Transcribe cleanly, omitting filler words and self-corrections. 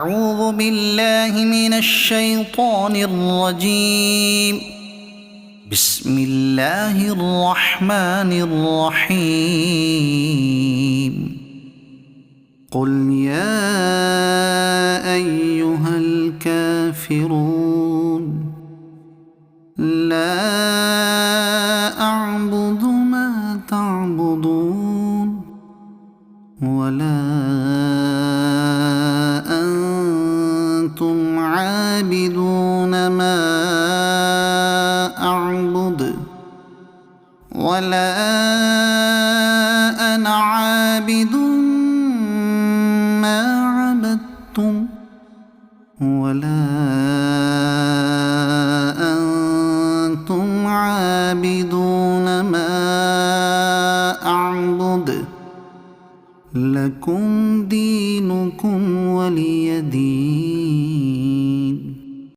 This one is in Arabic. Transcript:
أعوذ بالله من الشيطان الرجيم. بسم الله الرحمن الرحيم. قل يا أيها الكافرون لا أعبد ما تعبدون ولا أنتم عابدون ما أعبد ولا أنا عابد ما عبدتم ولا أنتم عابدون ما أعبد لكم دينكم ولي دين.